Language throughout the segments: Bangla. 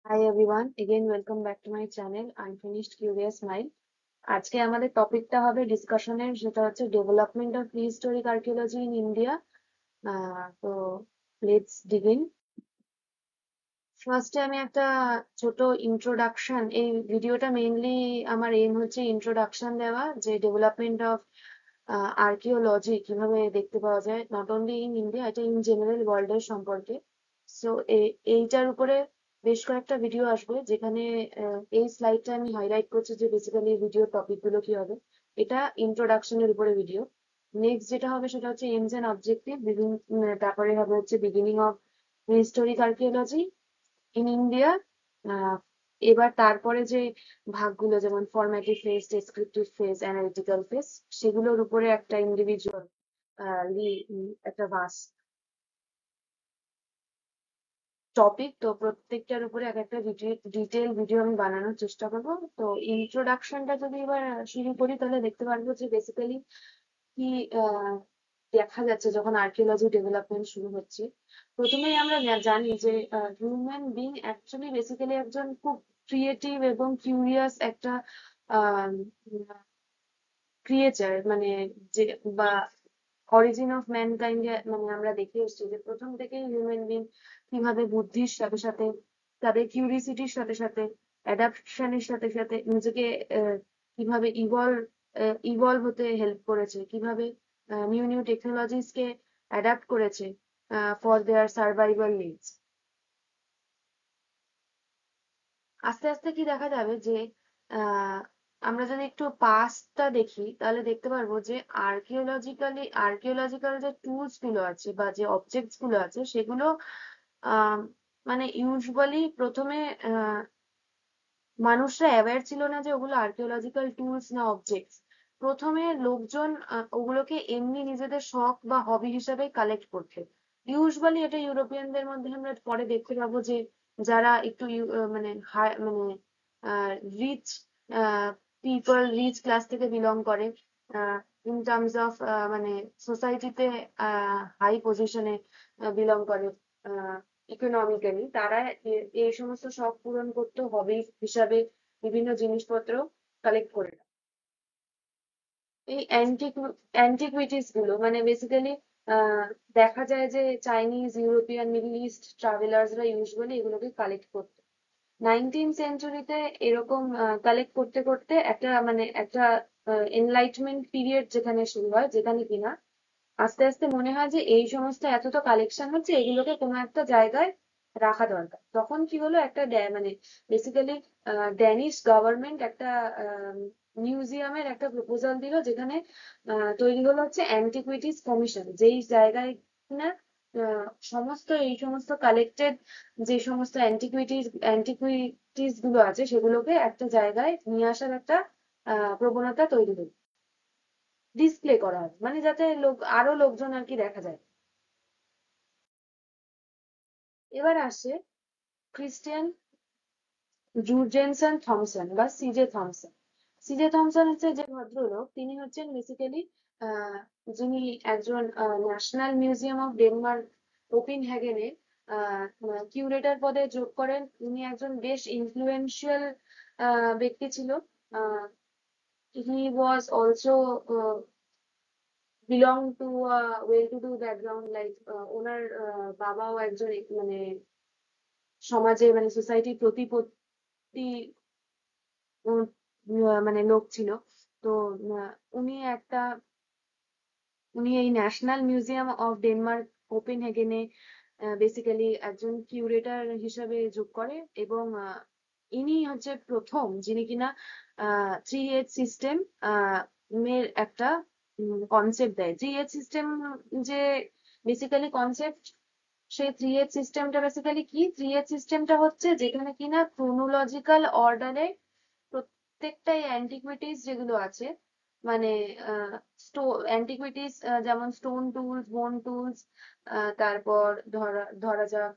Hi everyone, again welcome back to my channel Unfinished Curious Mind. আজকে আমাদের টপিকটা হবে ডিসকাশনের, সেটা হচ্ছে development of prehistoric archaeology in India. তো লেটস ডিগ ইন। ফার্স্টে আমি একটা ছোট ইন্ট্রোডাকশন, এই ভিডিওটা মেইনলি আমার এইম হচ্ছে ইন্ট্রোডাকশন দেওয়া, যে ডেভেলপমেন্ট অফ আর্কিওলজি কিভাবে দেখতে পাওয়া যায় নট অনলি ইন ইন্ডিয়া, এটা ইন জেনারেল ওয়ার্ল্ড এর সম্পর্কে। সো এইটার উপরে বেশ কয়েকটা ভিডিও আসবে, যেখানে এই স্লাইডটা আমি হাইলাইট করছি যে বেসিক্যালি ভিডিওর টপিক গুলো কি হবে। এটা ইন্ট্রোডাকশনের উপরে ভিডিও। নেক্সট যেটা হবে সেটা হচ্ছে এইমস এন্ড অবজেক্টিভ, তারপরে হবে হচ্ছে beginning of historic archaeology in India. এবার তারপরে যে ভাগগুলো, যেমন formative phase, descriptive phase, analytical phase, সেগুলোর উপরে একটা ইন্ডিভিজুয়াল একটা ভাস টপিক। তো প্রত্যেকটার উপরে এক একটা ডিটেল ভিডিও আমি বানানোর চেষ্টা করবো। তো ইন্ট্রোডাকশনটা যদি এবার শুরু করি, তাহলে দেখতে পারবো যে বেসিক্যালি কি দেখা যাচ্ছে যখন আর্কিওলজি ডেভেলপমেন্ট শুরু হচ্ছে। প্রথমেই আমরা জানি যে হিউম্যান বিং অ্যাকচুয়ালি বেসিক্যালি একজন খুব ক্রিয়েটিভ এবং কিউরিয়াস একটা ক্রিয়েচার, মানে যে বা অরিজিন অফ ম্যানকাইন্ড, মানে আমরা দেখে এসেছি যে প্রথম থেকেই হিউম্যান বিং কিভাবে বুদ্ধির সাথে সাথে, তাদের কিউরিসিটির সাথে সাথে, অ্যাডাপশনের সাথে সাথে নিজেকে কিভাবে ইভলভ হতে হেল্প করেছে, কিভাবে নিউ নিউ টেকনোলজিস কে অ্যাডাপ্ট করেছে ফর দেয়ার সার্ভাইভাল নিডস। আস্তে আস্তে কি দেখা যাবে যে আহ আমরা যদি একটু পাস্টটা দেখি, তাহলে দেখতে পারবো যে আর্কিওলজিক্যাল যে টুলস গুলো আছে বা যে অবজেক্টস গুলো আছে, সেগুলো আহ মানে ইউজুয়ালি প্রথমে মানুষরা অ্যাওয়্যার ছিল না যে ওগুলো আর্কিওলজিক্যাল টুলস না অবজেক্টস। প্রথমে লোকজন ওগুলোকে এমনি নিজেদের শখ বা হবি হিসেবে কালেক্ট করতে। ইউজুয়ালি এটা ইউরোপিয়ানদের মধ্যে আমরা পরে দেখতে পাবো যে যারা একটু মানে মানে রিচ পিপল, রিচ ক্লাস থেকে বিলং করে, ইন টার্মস অফ মানে সোসাইটিতে হাই পজিশনে বিলং করে ইকোনমিক্যালি, তারা এই সমস্ত শখ পূরণ করতে হবি হিসাবে বিভিন্ন জিনিসপত্র কালেক্ট করে রাখে। এই অ্যান্টিকুইটিস গুলো মানে বেসিক্যালি দেখা যায় যে চাইনিজ, ইউরোপিয়ান, মিডল ইস্ট ট্রাভেলার্সরা ইউজুয়ালি এগুলোকে কালেক্ট করতো। 19th সেঞ্চুরিতে এরকম কালেক্ট করতে করতে একটা মানে একটা এনলাইটমেন্ট পিরিয়ড যেখানে শুরু হয়, যেখানে কিনা আস্তে আস্তে মনে হয় যে এই সমস্ত এত তো কালেকশন হচ্ছে, এগুলোকে কোনো একটা জায়গায় রাখা দরকার। তখন কি হলো, একটা মানে বেসিক্যালি ড্যানিশ গভর্নমেন্ট একটা মিউজিয়ামের একটা প্রপোজাল দিল, যেখানে তৈরি হলো হচ্ছে অ্যান্টিকুইটিস কমিশন, যেই জায়গায় কিনা সমস্ত এই সমস্ত কালেক্টেড যে সমস্ত অ্যান্টিকুইটিস গুলো আছে, সেগুলোকে একটা জায়গায় নিয়ে আসার একটা প্রবণতা তৈরি হলো, ডিসপ্লে করা হয়, মানে যাতে আরো লোকজন আর কি দেখা যায়। এবার আসে ক্রিস্টিয়ান জুরজেনসন থমসন বা সিজে থমসন। সিজে থমসন হচ্ছে যে ভদ্রলোক, তিনি হচ্ছেন বেসিক্যালি যিনি একজন ন্যাশনাল মিউজিয়াম অফ ডেনমার্ক কোপেনহেগেনে কিউরেটর পদে যোগ করেন। উনি একজন বেশ ইনফ্লুয়েন্সিয়াল ব্যক্তি ছিল। He was also belong to well to do background, like ওনার বাবাও একজন মানে সমাজে মানে সোসাইটির প্রতিপত্তি মানে লোক ছিল। তো আহ, উনি একটা উনি এই ন্যাশনাল মিউজিয়াম অফ ডেনমার্ক কোপেনহেগেনে বেসিক্যালি একজন কিউরেটর হিসেবে যোগ করে, এবং ইনি হচ্ছে প্রথম যিনি কিনা 3H সিস্টেম এর একটা কনসেপ্ট দেয়। 3H সিস্টেম যে বেসিক্যালি কনসেপ্ট, সেই 3H সিস্টেমটা বেসিক্যালি কি? 3H সিস্টেমটা হচ্ছে যেখানে কিনা ক্রোনোলজিক্যাল অর্ডারে প্রত্যেকটা অ্যান্টিকুইটিস যেগুলো আছে, মানে অ্যান্টিকুইটিস যেমন স্টোন টুলস, বোন টুলস, তারপর ধরা ধরা যাক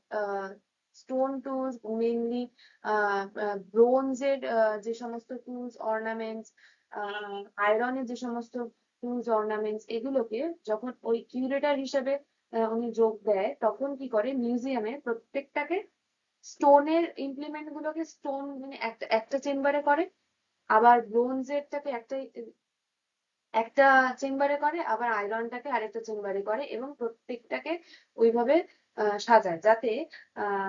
স্টোন টুলস মেইনলি, ব্রোঞ্জের যে সমস্ত টুলস অর্নামেন্টস, আয়রনের যে সমস্ত টুলস অর্নামেন্টস, এগুলোকে যখন ওই কিউরেটর হিসেবে উনি যোগ দেয়, তখন কি করে মিউজিয়ামে প্রত্যেকটাকে স্টোনের ইমপ্লিমেন্ট গুলোকে স্টোন মানে একটা একটা চেম্বারে করে, আবার ব্রোঞ্জেরটাকে একটা চেম্বারে করে, আবার আয়রনটাকে আরেকটা চেম্বারে করে, এবং প্রত্যেকটাকে ওইভাবে সাজায়, যাতে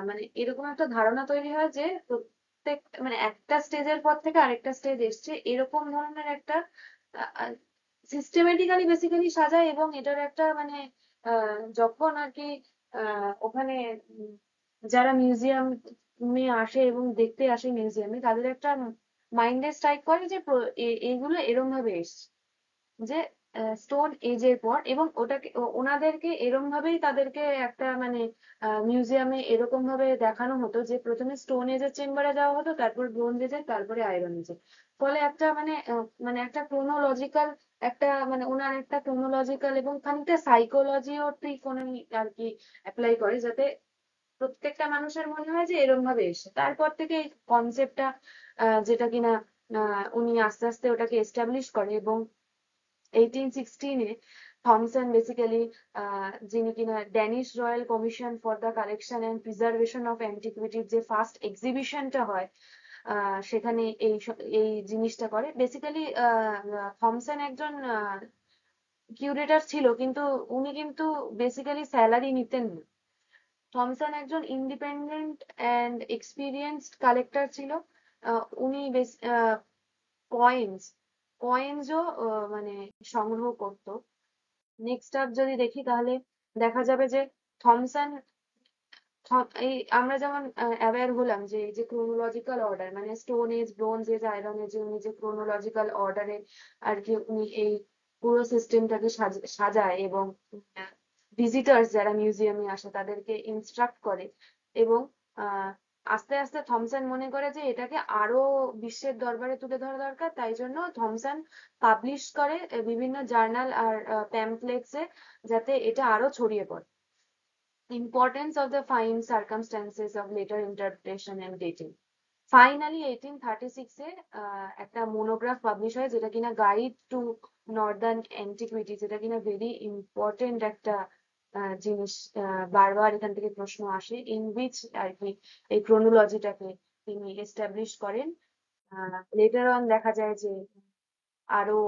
মানে এরকম একটা ধারণা তৈরি হয় যে প্রত্যেক মানে একটা স্টেজের পর থেকে আরেকটা স্টেজ এসছে, এরকম ধরনের একটা সিস্টেমেটিক্যালি বেসিক্যালি সাজায়। এবং এটার একটা মানে যখন আর কি ওখানে যারা মিউজিয়ামে আসে এবং দেখতে আসে মিউজিয়ামে, তাদের একটা মাইন্ডে স্ট্রাইক করে যে এইগুলো এরম ভাবে এসছে, যে স্টোন এজের পর, এবং ওটাকে ওনাদেরকে এরম ভাবেই তাদেরকে একটা মানে মিউজিয়ামে এরকম ভাবে দেখানো হতো যে প্রথমে স্টোন এজের চেম্বারে যাওয়া হতো, তারপর ব্রোঞ্জ এজের, তারপরে আয়রন এজের। ফলে একটা মানে মানে একটা ক্রোনোলজিক্যাল একটা মানে ওনার একটা ক্রোনোলজিক্যাল এবং খানিকটা সাইকোলজিও ঠিক উনি আর কি অ্যাপ্লাই করে, যাতে প্রত্যেকটা মানুষের মনে হয় যে এরম ভাবে এসে। তারপর থেকে এই কনসেপ্টটা যেটা কিনা উনি আস্তে আস্তে ওটাকে এস্টাবলিশ করে। এবং 1816-এ থমসন বেসিক্যালি যিনি কিনা Danish royal commission for the collection and preservation of অ্যান্টিকুইটির যে ফার্স্ট এক্সিবিশনটা হয়, সেখানে এই জিনিসটা করে। বেসিক্যালি থমসন একজন কিউরেটর ছিল, কিন্তু উনি কিন্তু বেসিক্যালি স্যালারি নিতেন না। থমসন একজন ইন্ডিপেন্ডেন্ট অ্যান্ড এক্সপিরিয়েন্সড কালেক্টর ছিল। উনি বেশ কয়েন্স কয়েন্সও মানে সংগ্রহ করতো। নেক্সট আপ যদি দেখি, তাহলে দেখা যাবে যে থমসন এই আমরা যেমন অ্যাওয়্যার হলাম যে এই যে ক্রোনোলজিক্যাল অর্ডার, মানে stone age, bronze age, iron age, উনি যে ক্রোনোলজিক্যাল অর্ডারে আর কি উনি এই পুরো সিস্টেমটাকে সাজায়, এবং ভিজিটার্স যারা মিউজিয়ামে আসে তাদেরকে ইনস্ট্রাক্ট করে। এবং আহ আস্তে আস্তে থমসন মনে করে যে এটাকে আরো বিশ্বের দরবারে তুলে ধরা দরকার, তাই জন্য থমসন পাবলিশ করে বিভিন্ন জার্নাল আর প্যাম্পলেটসে, যাতে এটা আরো ছড়িয়ে পড়ে। Importance of the fine circumstances of later interpretation and dating. Finally 1836-এ একটা মোনোগ্রাফ পাবলিশ হয়, যেটা কিনা গাইড টু নর্দার্ন অ্যান্টিকুইটি, যেটা কিনা ভেরি ইম্পর্টেন্ট একটা জিনিস। বারবার এখান থেকে প্রশ্ন আসে, ইন উইচ আর কি এই ক্রোনোলজিটাকে তিনি এস্টাবলিশ করেন। লেটার অন দেখা যায় যে আরো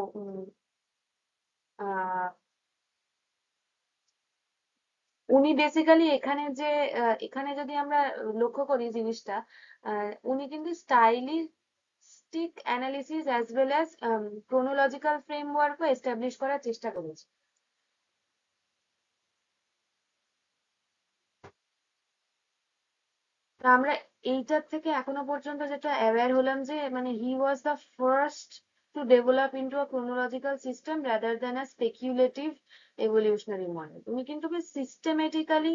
আহ উনি বেসিক্যালি এখানে যে এখানে যদি আমরা লক্ষ্য করি জিনিসটা, উনি কিন্তু stylistic analysis as well as chronological ফ্রেমওয়ার্কও এস্টাবলিশ করার চেষ্টা করেছে। তা আমরা এইটার থেকে এখনো পর্যন্ত যেটা অ্যাওয়্যার হলাম যে মানে he was the first to develop into a chronological system rather than a speculative evolutionary model. উনি কিন্তু বেশ সিস্টেমেটিক্যালি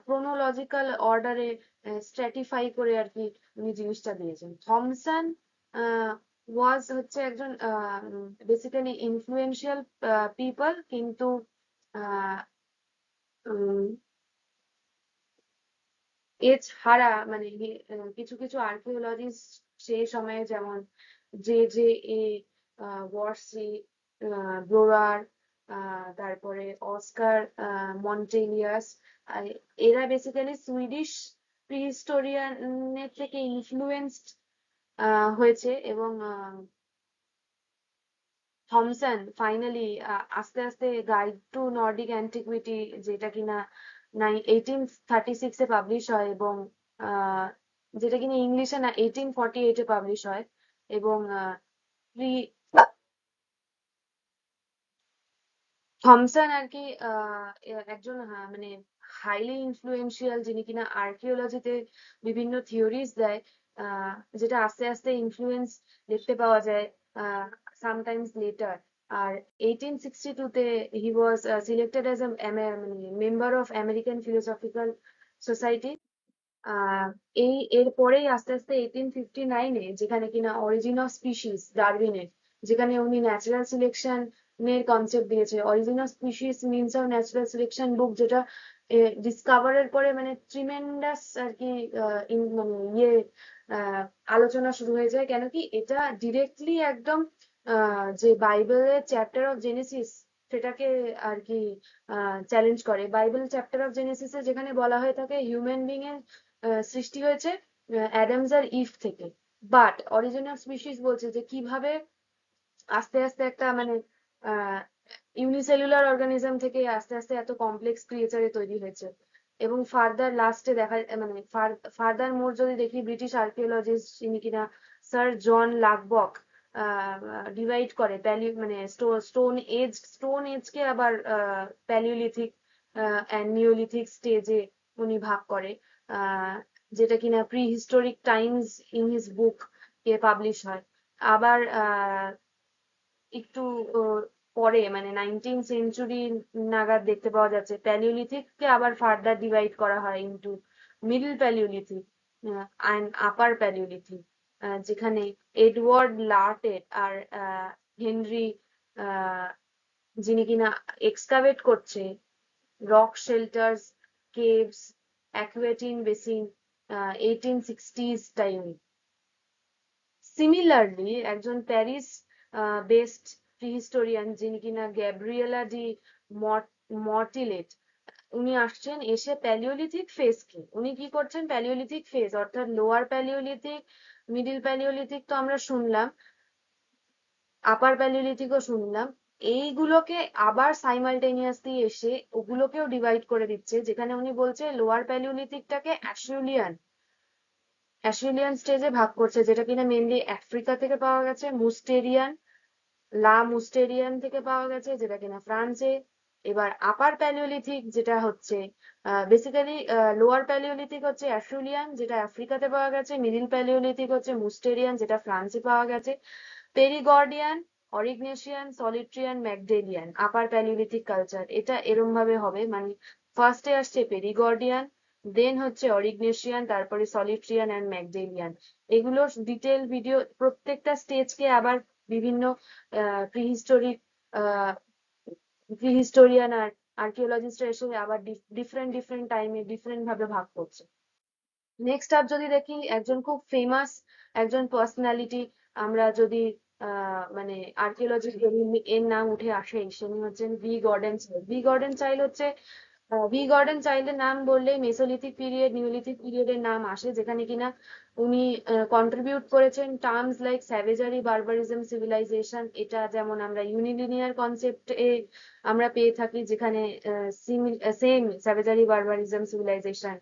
ক্রোনোলজিক্যাল অর্ডারে স্ট্র্যাটিফাই করে আর কি উনি জিনিসটা দিয়েছেন। থমসন ওয়াজ হচ্ছে একজন বেসিক্যালি ইনফ্লুয়েন্সিয়াল পিপল, কিন্তু আহ উম, এছাড়া মানে কিছু কিছু আর্কিওলজিস্ট সেই সময়ে, যেমন জে ওয়ার্সি, ব্রোরার, তারপরে অস্কার মন্টেলিয়াস, এরা বেসিক্যালি সুইডিশ প্রিহিস্টোরিয়ানের থেকে ইনফ্লুয়েন্সড হয়েছে। এবং থমসন ফাইনালি আস্তে আস্তে গাইড টু নর্ডিক অ্যান্টিকুইটি, যেটা কিনা 1836-এ পাবলিশ হয়, এবং আহ, যেটা কিনা ইংলিশে না 1848-এ পাবলিশ হয়। এবং প্রি থমসন আর কি একজন মানে হাইলি ইনফ্লুয়েন্সিয়াল, যিনি কিনা আর্কিওলজিতে বিভিন্ন থিওরিজ দেয়, যেটা আস্তে আস্তে ইনফ্লুয়েন্স দেখতে পাওয়া যায় সামটাইমস লেটার। আর 1862-তে হি ওয়াজ সিলেক্টেড অ্যাজ মানে member of American philosophical society. Ah এই এরপরেই আস্তে আস্তে 1859-এ, যেখানে কিনা অরিজিন অফ স্পিসিস ডারউইনের, যেখানে উনি ন্যাচারাল সিলেকশন এর কনসেপ্ট দিয়েছে। Origin of species means of natural selection book, যেটা ডিসকভারের পরে মানে ট্রিমেন্ডাস আর কি মানে আহ, আলোচনা শুরু হয়ে যায়, কেন কি এটা ডিরেক্টলি একদম যে বাইবেলের চ্যাপ্টার অফ জেনেসিস সেটাকে আর কি চ্যালেঞ্জ করে। বাইবেল চ্যাপ্টার অফ জেনেসিসে যেখানে বলা হয়ে থাকে হিউম্যান বিং এর সৃষ্টি হয়েছে অ্যাডামস আর ইভ থেকে। বাট অরিজিন অফ স্পিসিস বলছে যে কিভাবে আস্তে আস্তে একটা মানে ইউনিসেলুলার অর্গানিজম থেকে আস্তে আস্তে এত কমপ্লেক্স ক্রিয়েচারে তৈরি হয়েছে। এবং ফার্দার লাস্টে দেখা মানে ফার্দার মোর যদি দেখি ব্রিটিশ আর্কিওলজিস্ট যিনি কিনা স্যার জন লাকবক ডিভাইড করে মানে স্টোন এজকে আবার প্যালিওলিথিক অ্যান্ড নিওলিথিক স্টেজে উনি ভাগ করে, আহ, যেটা কিনা pre historic Times in his book K publish হয়। আবার একটু পরে মানে 19th সেঞ্চুরি নাগাদ দেখতে পাওয়া যাচ্ছে প্যালিওলিথিক কে আবার ফার্দার ডিভাইড করা হয় into middle palaeolithic and upper palaeolithic, যেখানে এডওয়ার্ড লার্টেট আর হেনরি আহ, যিনি কিনা এক্সকাভেট করছে rock shelters, caves, Aquitaine basin 1860s টাইমে। সিমিলারলি একজন প্যারিস বেসড প্রিহিস্টোরিয়ান যিনি কিনা গ্যাব্রিয়েলা ডি মর্টিলেট, উনি আসছেন এসে প্যালিওলিথিক ফেজকে উনি কি করছেন, প্যালিওলিথিক ফেজ অর্থাৎ লোয়ার প্যালিওলিথিক, মিডিল প্যালিওলিথিক তো আমরা শুনলাম, আপার প্যালিওলিথিকও শুনলাম, এইগুলোকে আবার সাইমালটেনিয়াসলি এসে ওগুলোকেও ডিভাইড করে দিচ্ছে, যেখানে উনি বলছে লোয়ার প্যালিওলিথিকটাকে অ্যাশুলিয়ান স্টেজে ভাগ করছে, যেটা কিনা মেনলি আফ্রিকা থেকে পাওয়া গেছে, মুস্টেরিয়ান থেকে পাওয়া গেছে যেটা কিনা ফ্রান্সে। এবার আপার প্যালিওলিথিক যেটা হচ্ছে বেসিক্যালি লোয়ার প্যালিওলিথিক হচ্ছে অ্যাশুলিয়ান যেটা আফ্রিকাতে পাওয়া গেছে, মিডিল প্যালিওলিথিক হচ্ছে মুস্টেরিয়ান যেটা ফ্রান্সে পাওয়া গেছে, পেরিগর্ডিয়ান, অরিগনেশিয়ান, সলিট্রিয়ান, ম্যাকডেলিয়ান আপার প্যালিওলিথিক কালচার। এটা এরম ভাবে হবে মানে ফার্স্টে আসছে পেরিগর্ডিয়ান, দেন হচ্ছে অরিগনেশিয়ান, তারপরে সলিট্রিয়ান অ্যান্ড ম্যাকডেলিয়ান। এগুলোর ডিটেল ভিডিও প্রত্যেকটা স্টেজকে আবার বিভিন্ন প্রিহিস্টোরিক প্রিহিস্টোরিয়ান আর আর্কিওলজিস্টরা এসে আবার ডিফারেন্ট ডিফারেন্ট টাইমে ডিফারেন্ট ভাবে ভাগ করছে। নেক্সট আপ যদি দেখি একজন খুব ফেমাস একজন পার্সোনালিটি, আমরা যদি মানে আর্কিওলজি এর নাম উঠে আসে তিনি হচ্ছেন V Gordon Childe. V Gordon চাইল্ডের নাম বললেই মেসোলিথিক পিরিয়ড নিওলিথিক পিরিয়ডের নাম আসে, যেখানে কিনা উনি কন্ট্রিবিউট করেছেন টার্মস লাইক স্যাভেজারি, বারবারিজম, সিভিলাইজেশন। এটা যেমন আমরা ইউনিলিনিয়ার কনসেপ্ট এ আমরা পেয়ে থাকি, যেখানে same savagery, barbarism, civilisation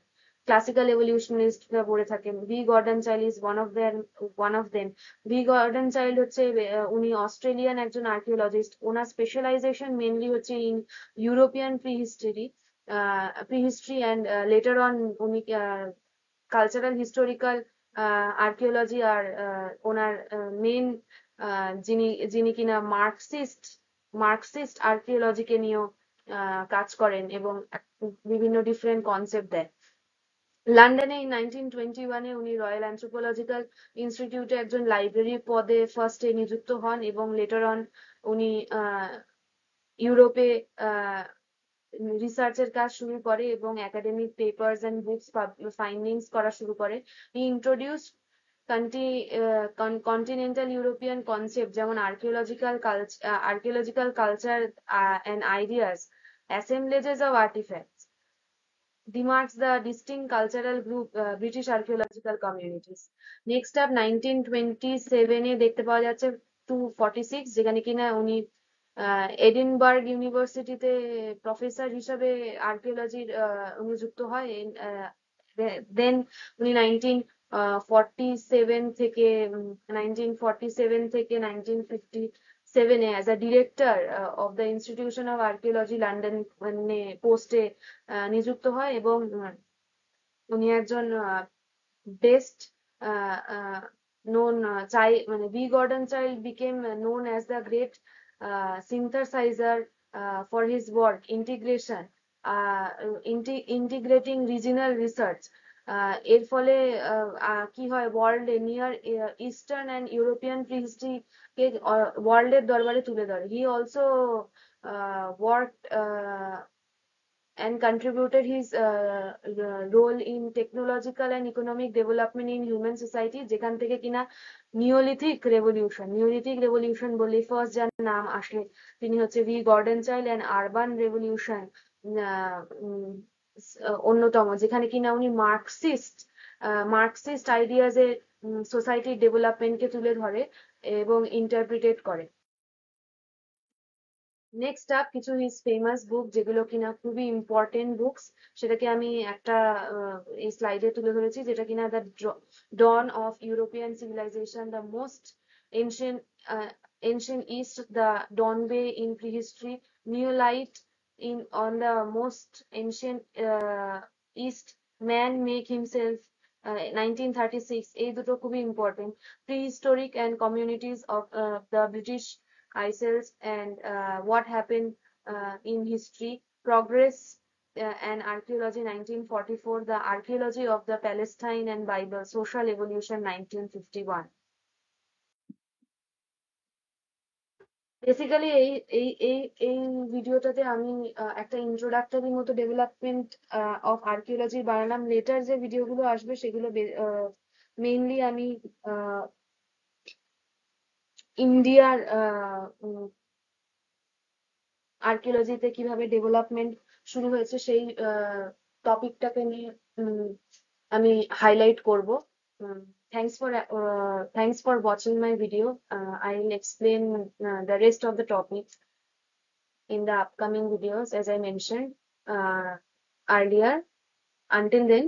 classical এভলিউশনিস্টরা পড়ে থাকেন। V Gordon Childe is one of them. V Gordon Childe হচ্ছে উনি অস্ট্রেলিয়ান একজন আর্কিওলজিস্ট। ওনার স্পেশালাইজেশন মেনলি হচ্ছে in European prehistory and later on উনি কালচারাল হিস্টোরিক্যাল আর্কিওলজি আর ওনার মেন যিনি যিনি কিনা মার্কসিস্ট আর্কিওলজিকে নিয়েও কাজ করেন এবং বিভিন্ন ডিফারেন্ট কনসেপ্ট দেয়। লন্ডনে 1921-এ উনি রয়্যাল অ্যানথ্রোপোলজিক্যাল ইনস্টিটিউটে একজন লাইব্রেরি পদে ফার্স্টে নিযুক্ত হন এবং লেটার অন উনি ইউরোপে রিসার্চের কাজ শুরু করে এবং academic papers and books findings করা শুরু করে। He introduce continental European concept যেমন archaeological culture and ideas, assemblages of artefacts, demarks the distinct cultural group British archaeological communities. Next up 1927-এ দেখতে পাওয়া যাচ্ছে 246, যেখানে কিনা উনি এডিনবার্গ ইউনিভার্সিটিতে প্রফেসর হিসেবে আর্কিওলজির উনি যুক্ত হয়। দেন উনি 1947 থেকে 1957 as a director of the institution of archaeology London মানে পোস্টে নিযুক্ত হয় এবং উনি একজন বেস্ট known child মানে V Gordon child became known as the great synthesizer for his work integration integrating regional research। এর ফলে কি হয় world near eastern and European prehistory কে ওয়ার্ল্ডের দরবারে তুলে ধরে। He also worked and contributed his role in technological and economic development in human society, যেখান থেকে কিনা নিওলিথিক রেভলিউশন বলে ফার্স্ট যার নাম আসে তিনি হচ্ছে V Gordon child. And urban revolution অন্যতম, যেখানে কিনা উনি মার্কসিস্ট আইডিয়াজ এ সোসাইটির ডেভেলপমেন্টকে তুলে ধরে এবং ইন্টারপ্রিটেট করে। নেক্সট আপ কিছু হিজ ফেমাস বুক যেগুলো কিনা খুবই ইম্পর্টেন্ট বুকস, সেটাকে আমি একটা এই স্লাইডে তুলে ধরেছি, যেটা কিনা the dawn of European civilization, the most ancient ancient East, the Donbay in prehistory, Neolite in on the most ancient East, Man Make Himself 1936, এই দুটো খুবই important. Prehistoric and Communities of the British Isles and what happened in history, Progress and Archaeology 1944, The Archaeology of the Palestine and Bible, Social Evolution 1951। Basically এই এই এই এই ভিডিওটাতে আমি একটা ইন্ট্রোডাক্টরি মতো ডেভেলপমেন্ট অফ আর্কিওলজি বানালাম। লেটার যে ভিডিওগুলো আসবে সেগুলো মেইনলি আমি ইন্ডিয়ার আর্কিওলজিতে কিভাবে ডেভেলপমেন্ট শুরু হয়েছে সেই টপিকটাকে নিয়ে আমি হাইলাইট করব। Thanks for watching my video. I'll explain the rest of the topics in the upcoming videos, as I mentioned earlier. Until then,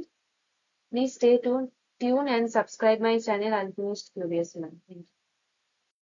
please stay tuned and subscribe my channel, Unfinished Curious One. Thank you.